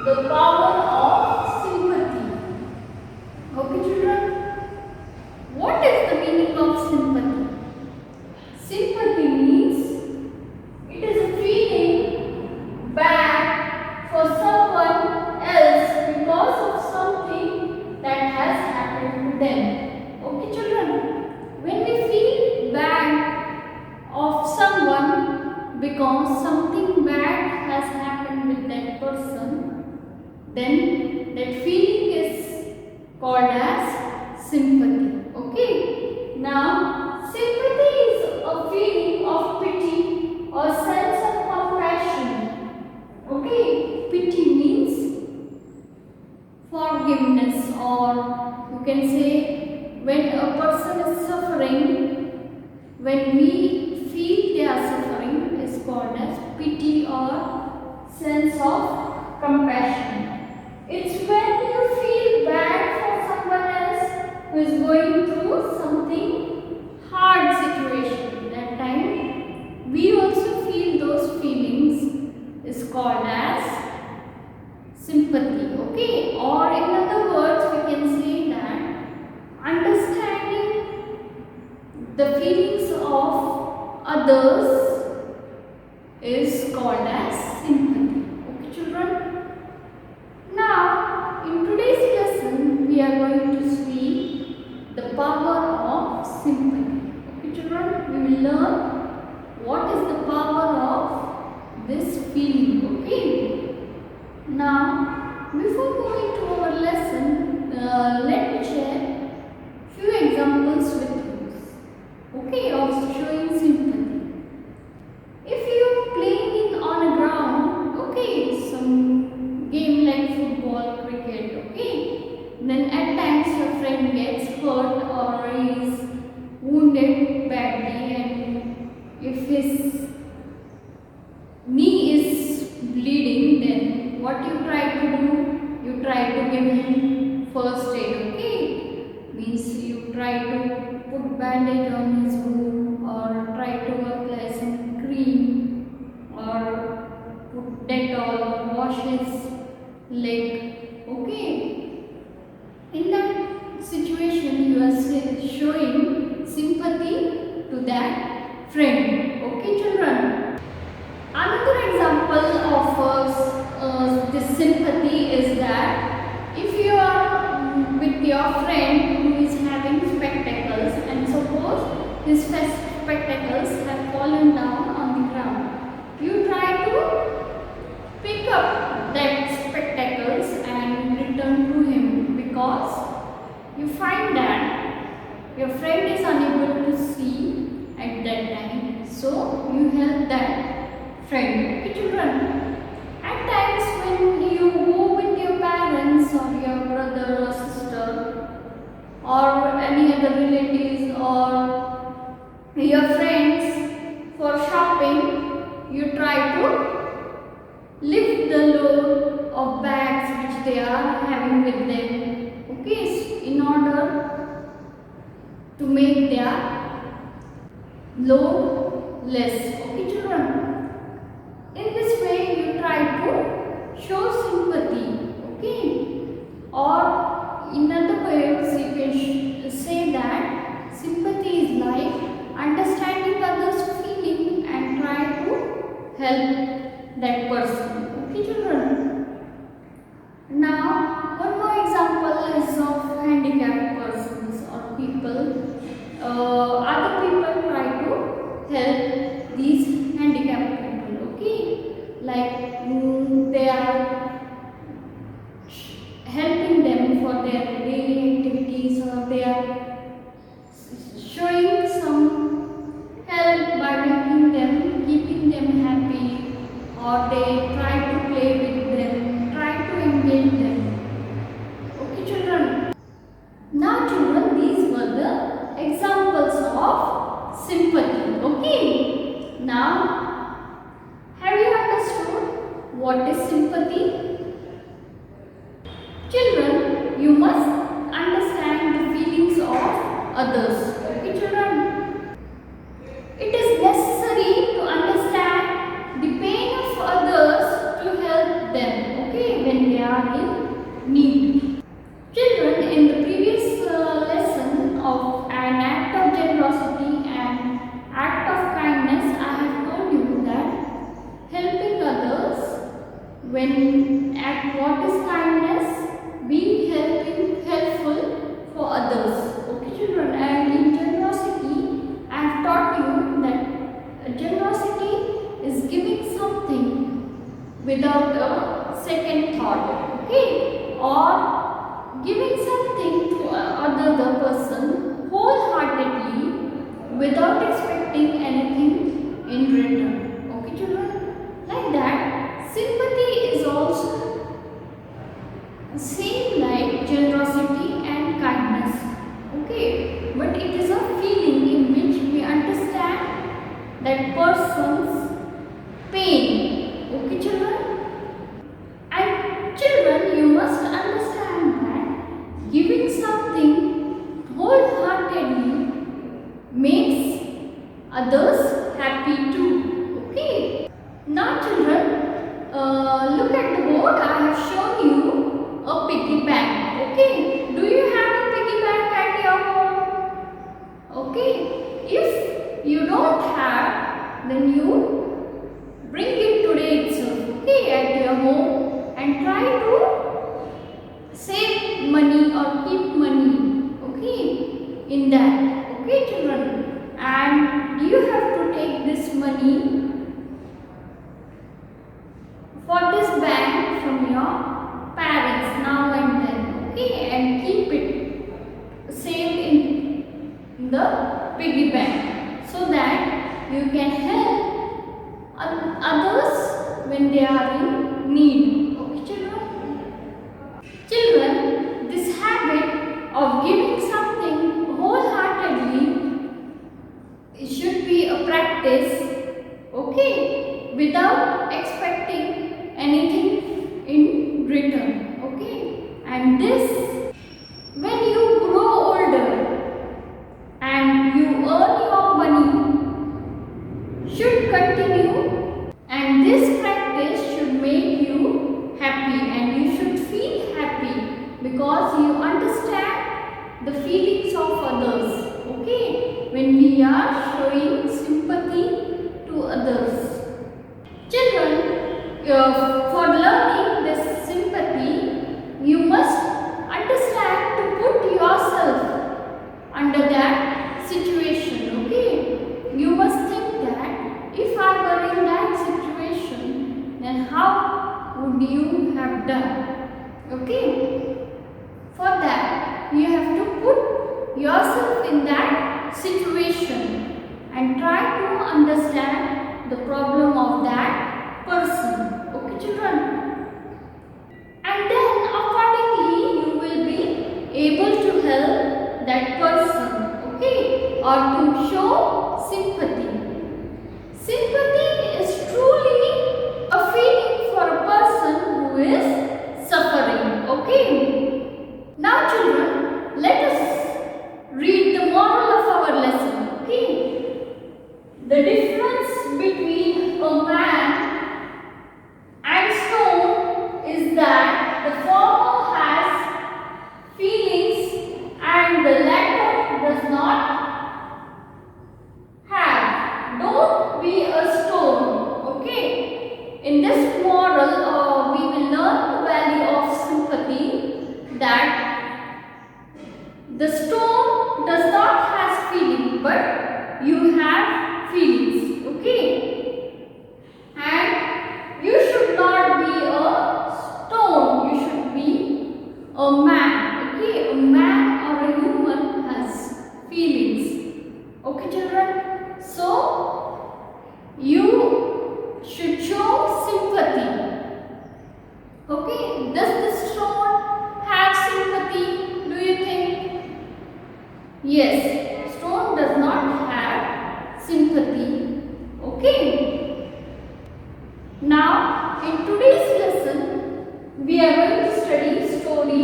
the power of sympathy. Okay children, what is the meaning of sympathy? Sympathy means it is a feeling bad for someone else because of something that has happened to them. Okay children, when we feel bad of someone because something bad has happened with that person, then that feeling is called as sympathy. Okay. Now, sympathy is a feeling of pity or sense of compassion. Okay. Pity means forgiveness, or you can say when a person is suffering, when we feel they are suffering is called as pity or sense of compassion. It's when you feel bad for someone else who is going through something hard situation. That time we also feel those feelings is called as sympathy. Okay, or in other words we can say that understanding the feelings of others is called as sympathy. Okay children. Now, in today's lesson, we are going to see the power of sympathy. Okay, children, we will learn what is the power of this feeling. Okay. Now, before going to our lesson, let me share few examples with you. Okay, of showing sympathy. If you are playing on a ground, okay, some game like football, cricket, okay, then at times your friend gets hurt or is wounded badly, and if his knee is bleeding, then what you try to do? You try to give him first aid, okay, means you try to put bandage on his wound or try to apply some cream or put Dettol or wash his leg. Okay. In that situation, you are showing sympathy to that friend. Okay, children. Another example of this sympathy is that if you are with your friend who is having spectacles and suppose his spectacles have fallen down on the ground, you try to pick up that spectacles and return to him because you find that your friend is unable to see at that time, so you help that friend. Okay children, at times when you go with your parents or your brother or sister or any other relatives or your friends for shopping, you try to lift the load of bags which they are having with them, okay, in order to make their load less. Okay children, in this way you try to show sympathy. Okay, or in other words you can say that sympathy is like understanding others' feeling and try to help that person. Okay children. Now one more example is of handicapped persons or people. Other people try to help these handicapped people. Okay, like they are helping them for their daily activities, or they are showing some help by making them, keeping them happy, or they try to play with them, try to engage them. Okay children. Now children, these were the examples of sympathy. Okay. Now, have you understood what is sympathy? Children, you must understand the feelings of others. Okay children. It is necessary to understand the pain of others to help them, okay, when they need. Children, in the previous lesson of an act of generosity and act of kindness, I have told you that helping others, what is kindness? Being helpful for others. Okay, children, and in generosity, I have taught you that generosity is giving something without a second thought. Okay, or giving something to another person wholeheartedly without expecting anything in return. Okay, children? Like that, sympathy is also same like generosity and kindness. Okay, but it is a feeling in which we understand that person's pain. Okay, children? And children, you must understand that giving something wholeheartedly makes others happy too. Okay. Now, children, look at the board. I have shown you a piggy bank. Okay. Do you have a piggy bank at your home? Okay. If you don't have, then you bring it today itself. Okay, at your home, and try to save money or keep money. Okay, in that. Okay, children, and you have to take this money for this bank from your parents now and then. Okay, and keep it saved in the piggy bank so that you can help others when they are in need. Okay, children? Children, this habit of giving something wholeheartedly should be a practice, okay, without expecting anything in return. Okay, and this, when you grow older and you earn your money, should continue, and this practice should make you happy, and you should feel happy because you understand the feelings of others. Okay, when we are showing sympathy to others. Children, for learning this sympathy, you must understand to put yourself under that situation. Okay, you must think that if I were in that situation, then how would you have done? Okay, for that you have to put yourself in that situation and try to understand the problem of that person. Okay, children? And then accordingly you will be able to help that person. Okay, or to show sympathy. Sympathy is truly a feeling for a person who is suffering. Okay. Now, children, let us read the moral of our lesson. Okay. The difference between a man and stone is that the former has feelings and the latter does not have. Don't be a stone. Okay. In this moral, we will learn the value of sympathy, that the stone does not have feeling, but you have feelings. Okay. And you should not be a stone. You should be a man. Okay. A man or a human has feelings. Okay, children? So, you should show sympathy. Okay, does the stone have sympathy? Do you think? Yes, stone does not have sympathy. Okay. Now, in today's lesson, we are going to study story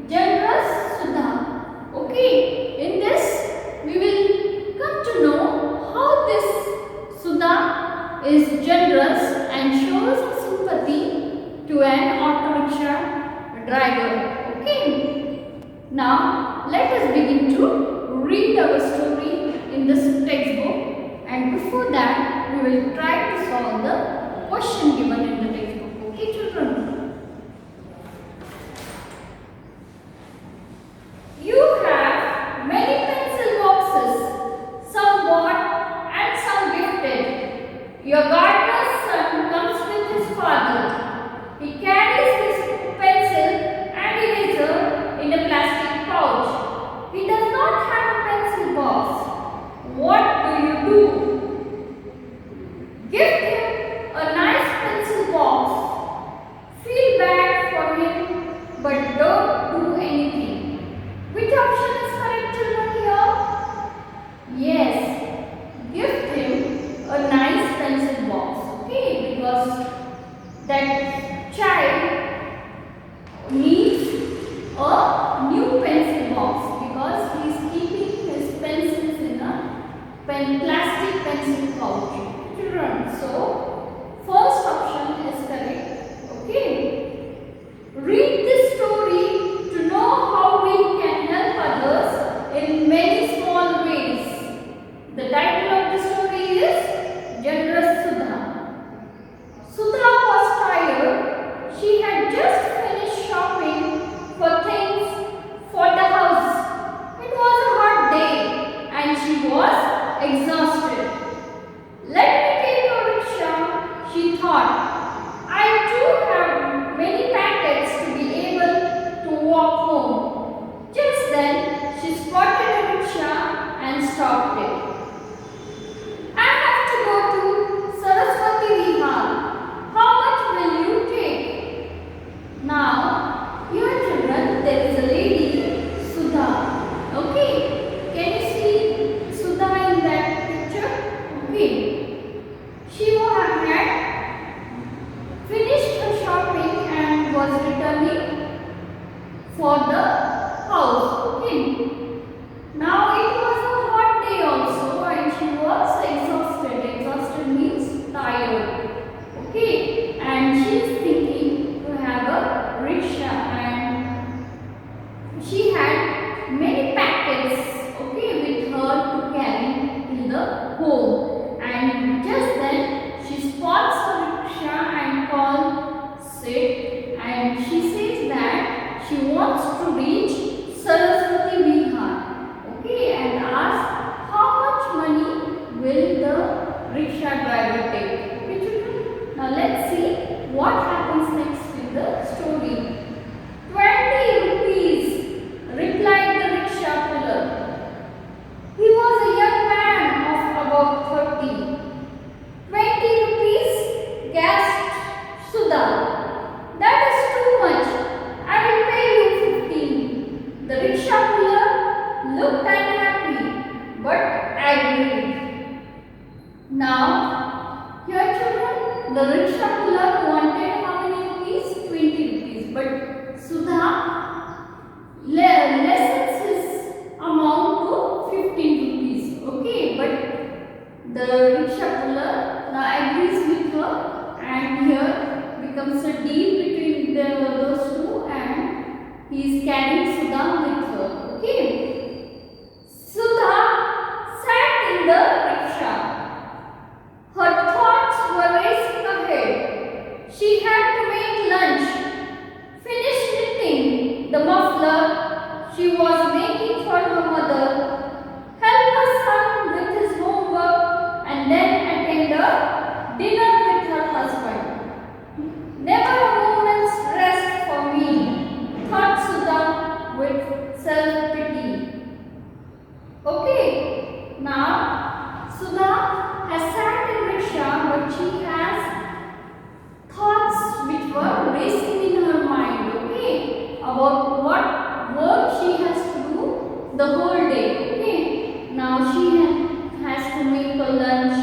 Generous Sudha. Okay, in this we will come to know how this Sudha is generous and shows sympathy to an auto rickshaw driver. Okay. Now let us begin to read our story in this textbook, and before that we will try to solve the question given in the textbook. Okay children. You have many pencil boxes, some bought and some gifted. Your gardener's son comes with his father. He carries his pencil and eraser in a plastic pouch. He does not have a pencil box. What do you do? Gift him a nice pencil box. Feel bad for him, but don't do anything. Which option is correct children here? Yes, gift him a nice pencil box. Okay, because that child needs a new pencil box because he is keeping his pencils in a plastic pencil pouch. Children, so first option is correct. Okay, read this story to know how we can help others in many small ways. The title of the story is Generous Sudha. Sudha was tired. She had just finished shopping for things for the house. It was a hot day and she was exhausted. Let me take a rickshaw, she thought. I too have many packets to be able to walk home. Just then, she spotted a rickshaw and stopped it. I have to go to Saraswati Vihar. How much will you take? Now, here children, there is a lady, Sudha. Okay, can you see Sudha in that picture? Okay. She had finished her shopping and was returning for the house. Okay. Now it was a hot day also and she was exhausted. Exhausted means tired. Okay. And she is thinking to have a rickshaw and she had many packets, okay, with her to carry in the home. And just then she spots a rickshaw and calls it, and she says that she wants to reach Saraswati Vihar. Okay, and asks how much money will the rickshaw driver take. Okay, children. Now let's see what happens next in the story. 20 rupees, replied the rickshaw puller. He was a young man of about 30. 20 rupees, gasped Sudha. That is too much. I will pay you 15. The rickshaw puller looked unhappy but agreed. Now, here children, the rickshaw puller wanted how many rupees? 20 rupees. But Sudha lessens his amount to 15 rupees. Okay, but the rickshaw puller now agrees with her, and here becomes a deal between those two, and he is carrying Sudha with her. Okay. Sudha sat in the rickshaw. Her thoughts were racing ahead. She had to make lunch, finish knitting the muffler she was making for her mother, help her son with his homework, and then attend a dinner with her husband. Never a moment's rest for me, thought Sudha with self-pity. Okay, now Sudha has sat in rickshaw, but she has thoughts which were racing in her mind, okay, about what work she has to do the whole day, okay. Now she has to make a lunch,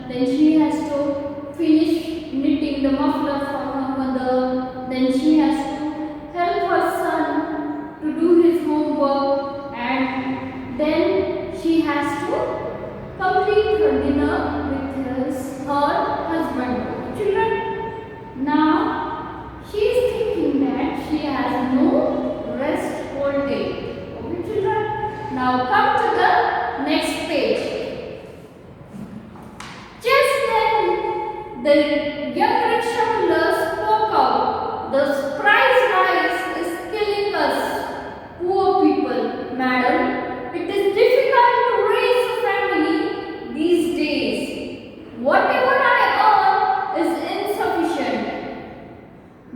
then she has to finish knitting the muffler for her mother, then she has to help her son to do his homework, and then she has to complete her dinner with her husband. Children, now she is thinking that she has no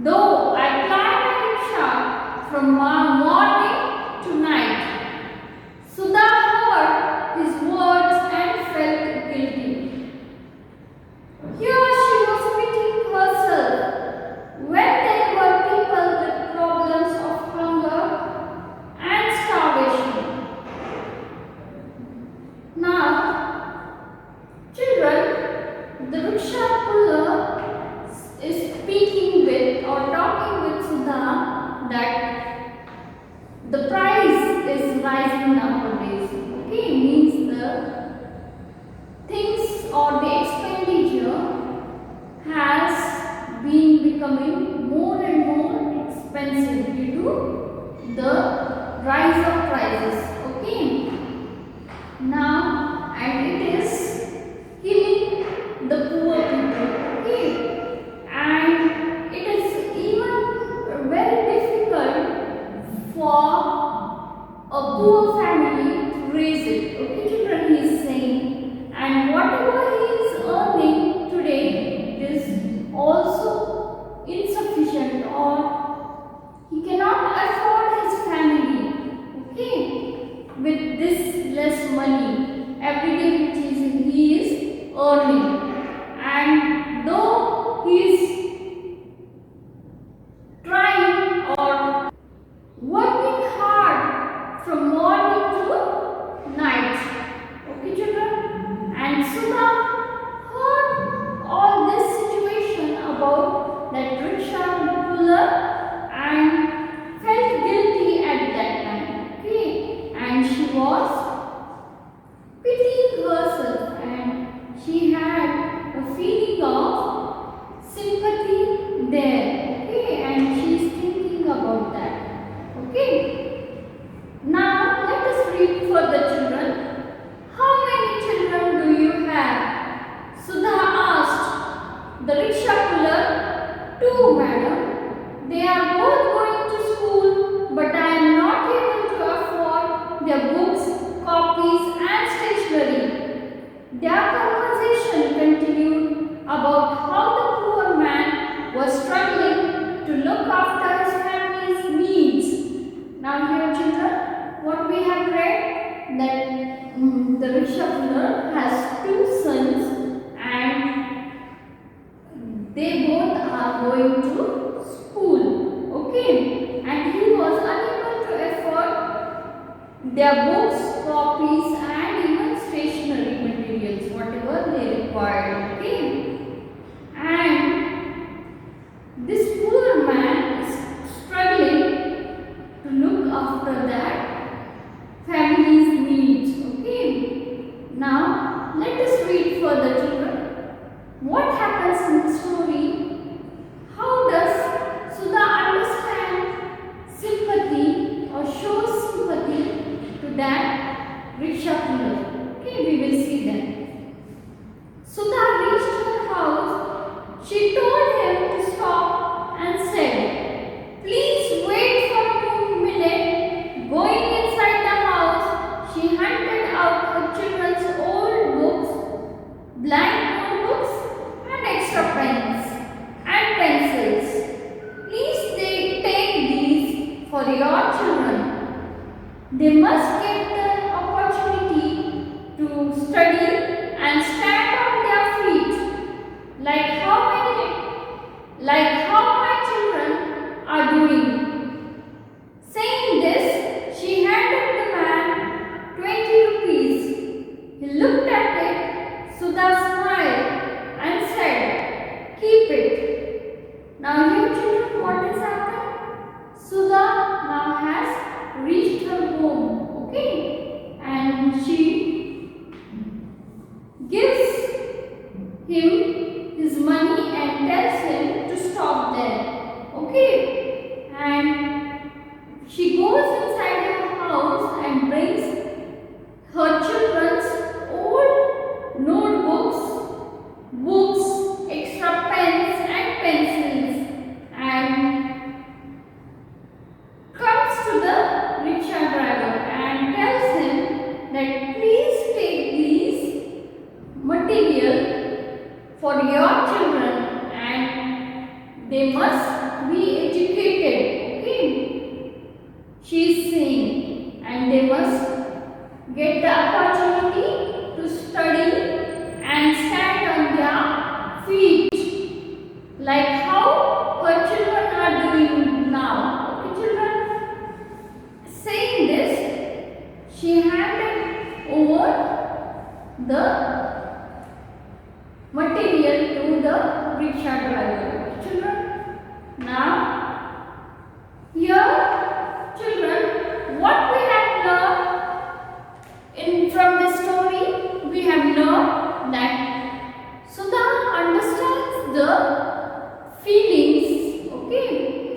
Though I climbed a rickshaw from morning to night. Sudha heard his words and felt guilty. Here she was pitying herself when there were people with problems of hunger and starvation. Now, children, the rickshaw puller is speaking with or talking with Sudha that the price is rising nowadays. Okay, means the things or the expenditure has been becoming more and more expensive due to the rise of prices. Okay, now and it is killing the poor people. Okay, and it is even very difficult for a poor family to raise it. Okay, children, he is saying, and whatever he is earning today, it is also insufficient or he cannot afford his family. Okay, with this less money every day which he is earning, and though he is trying or working hard from morning to night. Okay, children, and Sudha heard all this situation about that rickshaw puller and felt guilty at that time. Okay, and she was pitying herself and she had a feeling of sympathy there. Okay, and she is thinking about that. Okay, now let us read further, children. How many children do you have? Sudha asked the rickshaw puller. Two, madam. They are both going to school, but I am not able to afford their books, copies, and stationery. Their conversation continued about how the poor man was struggling to look after his family's needs. Now here, children, what we have read, that the rickshaw puller has two sons and they both are going to school. Okay, and he was unable to afford their books, copies, and even stationery materials, whatever they required. Okay, and this poor man is struggling to look after that family's needs. Okay, now let us read further, children. What happens in the story? How does Sudha understand sympathy or shows sympathy to that rickshaw puller? Okay, we will see that. Sudha reached her house. She told him to stop and said, "Please wait for a minute." Going inside the house, she hunted out her children's old books, blank notebooks, and extra pens and pencils. "Please take these for your children. They must get the opportunity to study and stand on their feet like how my children are doing." Saying this, she handed the man 20 rupees. He looked at it. Sudha smiled and said, "Keep it." Now you children, what has happened? Sudha now has reached her home. Okay, and she gives him his money and tells him to stop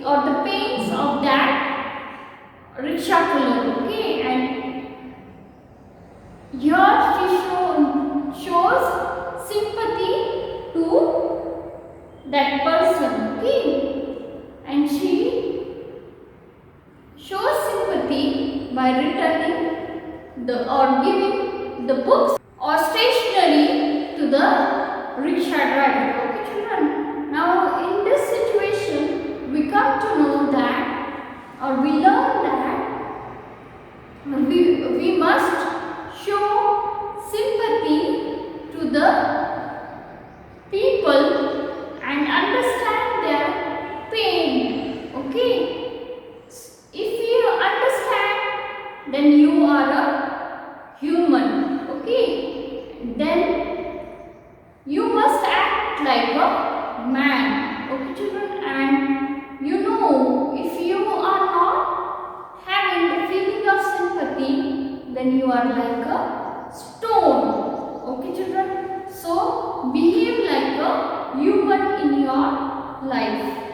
or the pains of that rickshaw puller. Okay, and here she shows sympathy to that person. Okay, and she shows sympathy by returning or giving the books or stationery to the rickshaw driver. Okay, children. Now, in this situation, we come to know that, or we learn that we must show sympathy to the people and understand their pain. Okay, if you understand, then you are a human. Okay, then you must act like a man. Okay, children, and you know, if you are not having the feeling of sympathy, then you are like a stone. Okay, children, so behave like a human in your life.